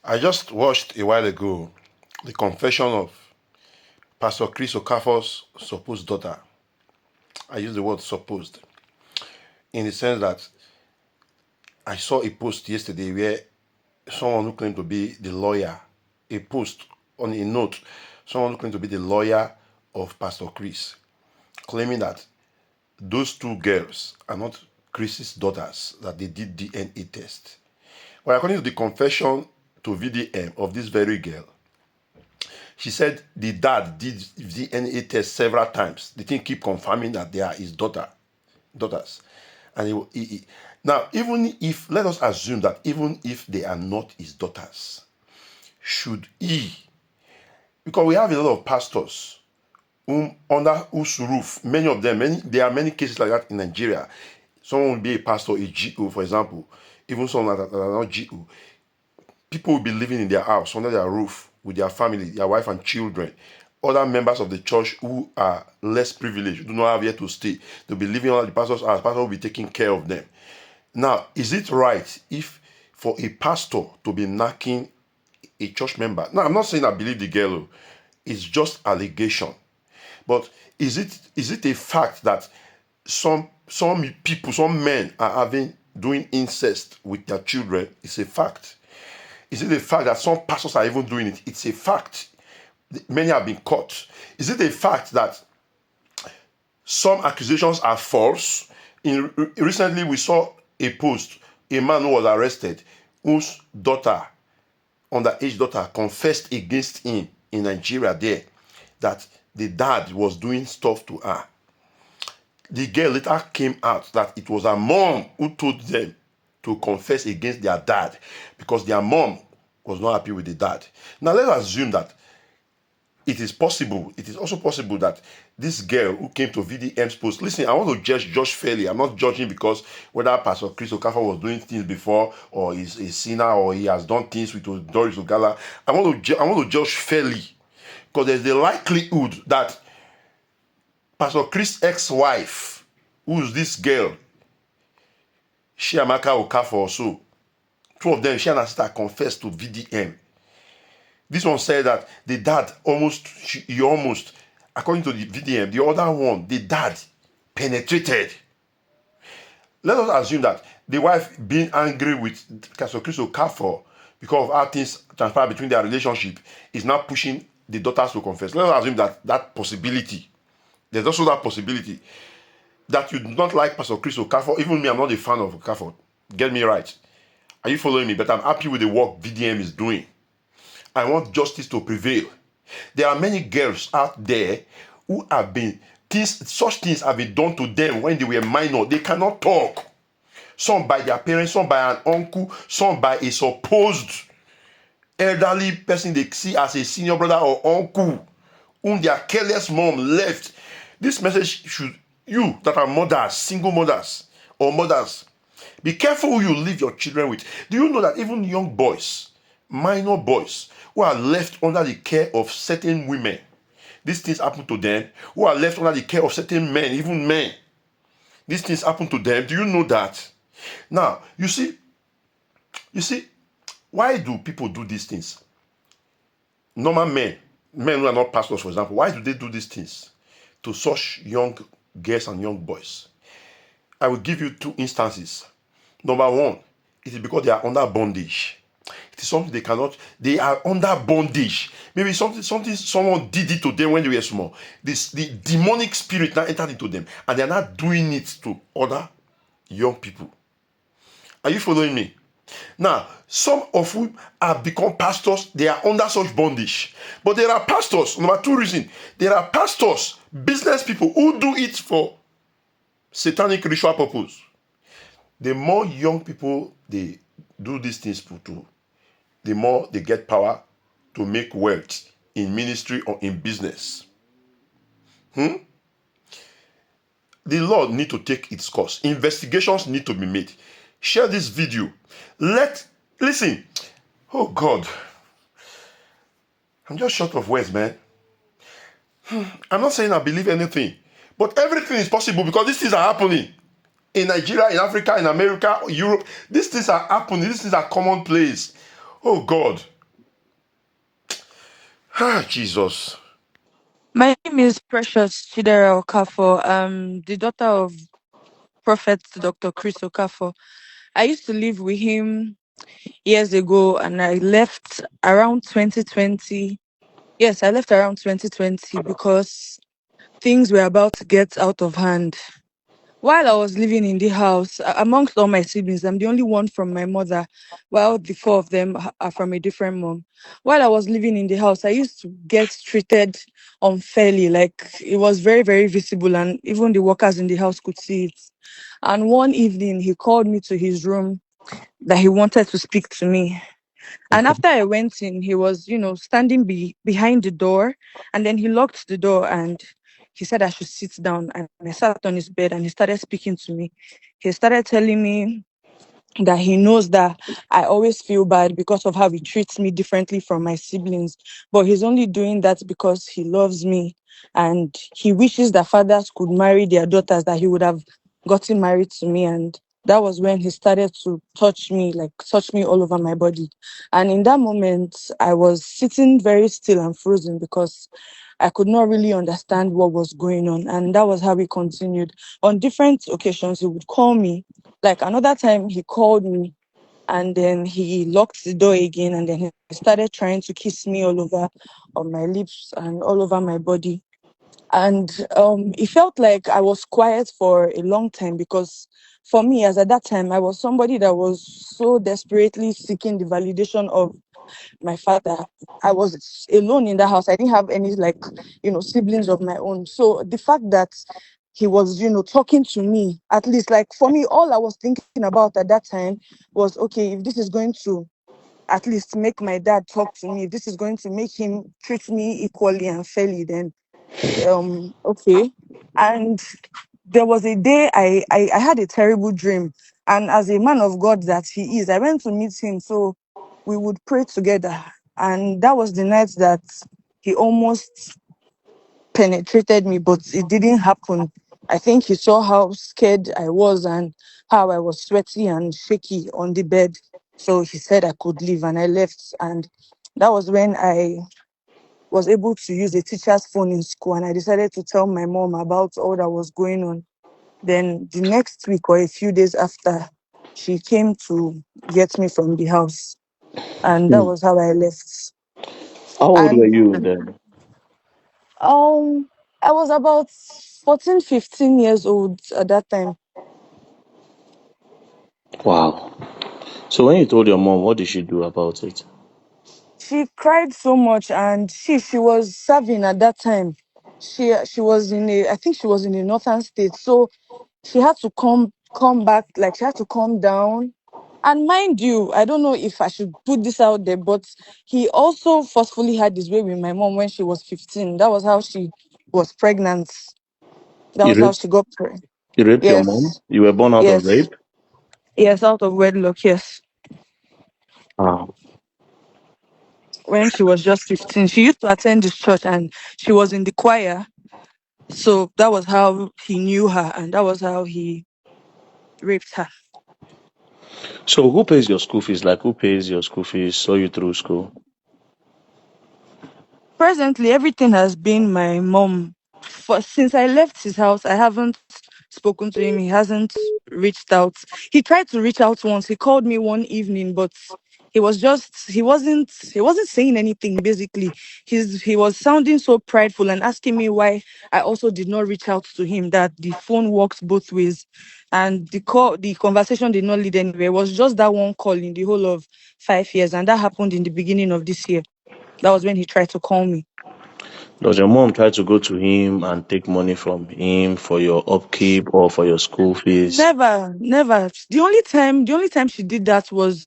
I just watched a while ago the confession of Pastor Chris Okafor's supposed daughter. I use the word supposed in the sense that I saw a post yesterday where someone who claimed to be the lawyer, a post on a note, someone who claimed to be the lawyer of Pastor Chris, claiming that those two girls are not Chris's daughters, that they did DNA test. Well, according to the confession to VDM of this very girl, she said the dad did DNA test several times. The thing keep confirming that they are his daughters. And now, even if, let us assume that even if they are not his daughters, should he, because we have a lot of pastors under whose roof, many of them, there are many cases like that in Nigeria. Someone will be a pastor, a GO, for example, even someone that are not GO. People will be living in their house, under their roof, with their family, their wife and children. Other members of the church who are less privileged, who do not have yet to stay, they'll be living under the pastor's house. The pastor will be taking care of them. Now, is it right if for a pastor to be knocking a church member? Now, I'm not saying I believe the girl. It's just allegation. But is it a fact that some people, some men are doing incest with their children? It's a fact. Is it a fact that some pastors are even doing it? It's a fact. Many have been caught. Is it a fact that some accusations are false? Recently, we saw a post, a man who was arrested, whose daughter, underage daughter, confessed against him in Nigeria there, that the dad was doing stuff to her. The girl later came out that it was her mom who told them to confess against their dad because their mom was not happy with the dad. Now let's assume that it is possible. It is also possible that this girl who came to VDM's post, listen, I want to judge fairly. I'm not judging because whether Pastor Chris Okafor was doing things before or is a sinner or he has done things with Doris Ogala. I want to judge fairly because there's the likelihood that Pastor Chris' ex-wife, who's this girl, Chiamaka Okafor also, two of them, she and her sister, confessed to VDM. This one said that the dad almost, according to the VDM, the other one, the dad penetrated. Let us assume that the wife being angry with Pastor Chris Okafor because of how things transpire between their relationship is now pushing the daughters to confess. Let us assume that possibility. There's also that possibility that you do not like Pastor Chris Okafor. Even me, I'm not a fan of Okafor. Get me right. Are you following me? But I'm happy with the work VDM is doing. I want justice to prevail. There are many girls out there who have been, such things have been done to them when they were minor. They cannot talk. Some by their parents, some by an uncle, some by a supposed elderly person they see as a senior brother or uncle whom their careless mom left. This message should, you that are mothers, single mothers or mothers, be careful who you leave your children with. Do you know that even young boys, minor boys, who are left under the care of certain women, these things happen to them, who are left under the care of certain men, even men, these things happen to them. Do you know that? Now, you see, why do people do these things? Normal men who are not pastors, for example, why do they do these things to such young girls and young boys? I will give you two instances. Number one, it is because they are under bondage. It is something they are under bondage. Maybe someone did it to them when they were small. The demonic spirit now entered into them, and they are not doing it to other young people. Are you following me? Now, some of whom have become pastors, they are under such bondage. But there are pastors, number two reason, there are pastors, business people who do it for satanic ritual purpose. The more young people they do these things to, the more they get power to make wealth in ministry or in business. The law need to take its course. Investigations need to be made. Share this video. Listen. Oh God. I'm just short of words, man. I'm not saying I believe anything. But everything is possible because these things are happening. In Nigeria, in Africa, in America, Europe. These things are happening. These things are commonplace. Oh God. Ah, Jesus. My name is Precious Chidera Okafor. The daughter of Prophet Dr. Chris Okafor. I used to live with him years ago and I left around 2020. Yes, I left around 2020 because things were about to get out of hand. While I was living in the house, amongst all my siblings, I'm the only one from my mother, while the four of them are from a different mom. While I was living in the house, I used to get treated unfairly. Like it was very, very visible, and even the workers in the house could see it. And one evening, he called me to his room that he wanted to speak to me. And Okay. after I went in, he was, standing behind the door. And then he locked the door and he said I should sit down. And I sat on his bed and he started speaking to me. He started telling me that he knows that I always feel bad because of how he treats me differently from my siblings. But he's only doing that because he loves me and he wishes that fathers could marry their daughters, that he would have gotten married to me. And that was when he started to touch me, like touch me all over my body. And in that moment, I was sitting very still and frozen because I could not really understand what was going on. And that was how we continued. On different occasions, he would call me. Like another time, he called me and then he locked the door again. And then he started trying to kiss me all over on my lips and all over my body. And it felt like I was quiet for a long time because for me, as at that time, I was somebody that was so desperately seeking the validation of my father. I was alone in the house. I didn't have any like, siblings of my own. So the fact that he was, talking to me, at least like for me, all I was thinking about at that time was, okay, if this is going to at least make my dad talk to me, if this is going to make him treat me equally and fairly, then okay. And there was a day I had a terrible dream. And as a man of God that he is, I went to meet him so we would pray together. And that was the night that he almost penetrated me, but it didn't happen. I think he saw how scared I was and how I was sweaty and shaky on the bed. So he said I could leave and I left. And that was when I was able to use a teacher's phone in school and I decided to tell my mom about all that was going on. Then the next week or a few days after, she came to get me from the house. And that Hmm. was how I left. How old were And you then? um I was about 14, 15 years old at that time. Wow. So when you told your mom, what did she do about it? She cried so much and she was serving at that time. She was in a I think she was in a northern state. So she had to come back, like she had to calm down. And mind you, I don't know if I should put this out there, but he also forcefully had his way with my mom when she was 15. That was how she was pregnant. That You was how raped, she got pregnant. you raped your mom? Yes, You were born out of yes, rape? yes, out of wedlock, yes. Wow. When she was just 15, she used to attend this church and she was in the choir. So that was how he knew her and that was how he raped her. So who pays your school fees? Like who pays your school fees, saw you through school? Presently, everything has been my mom. For since I left his house, I haven't spoken to him. He hasn't reached out. He tried to reach out once. He called me one evening, but he wasn't saying anything basically. He was sounding so prideful and asking me why I also did not reach out to him, that the phone works both ways. And the conversation did not lead anywhere. It was just that one call in the whole of 5 years, and that happened in the beginning of this year. That was when he tried to call me. Does your mom try to go to him and take money from him for your upkeep or for your school fees? Never, never. The only time she did that was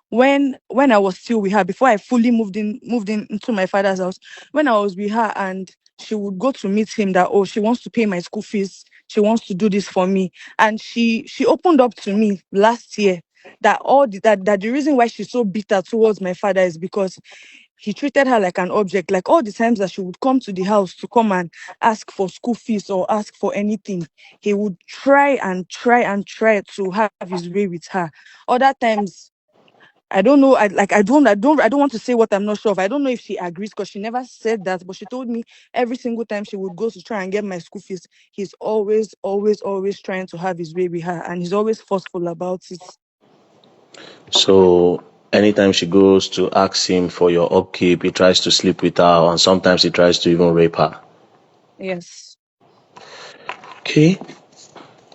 when I was still with her before I fully moved in into my father's house. When I was with her and she would go to meet him that, oh, she wants to pay my school fees. She wants to do this for me. And she opened up to me last year that that the reason why she's so bitter towards my father is because he treated her like an object. Like all the times that she would come to the house to come and ask for school fees or ask for anything, he would try and try and try to have his way with her. Other times, I don't know. I don't want to say what I'm not sure of. I don't know if she agrees because she never said that, but she told me every single time she would go to try and get my school fees, he's always, always, always trying to have his way with her, and he's always forceful about it. So anytime she goes to ask him for your upkeep, he tries to sleep with her, and sometimes he tries to even rape her. Yes. Okay.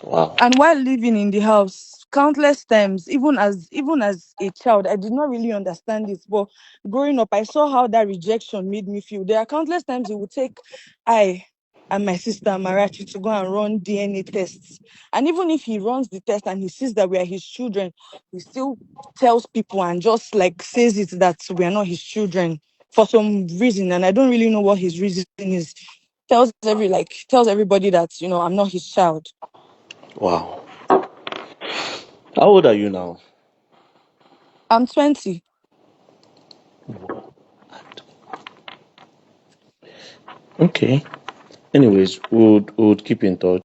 Wow. And while living in the house, countless times, even as a child, I did not really understand it. But growing up, I saw how that rejection made me feel. There are countless times he would take I and my sister Marachi to go and run DNA tests. And even if he runs the test and he sees that we are his children, he still tells people and just like says it that we are not his children for some reason. And I don't really know what his reason is. Tells everybody that, I'm not his child. Wow. How old are you now? I'm 20. Okay. Anyways, we'll keep in touch.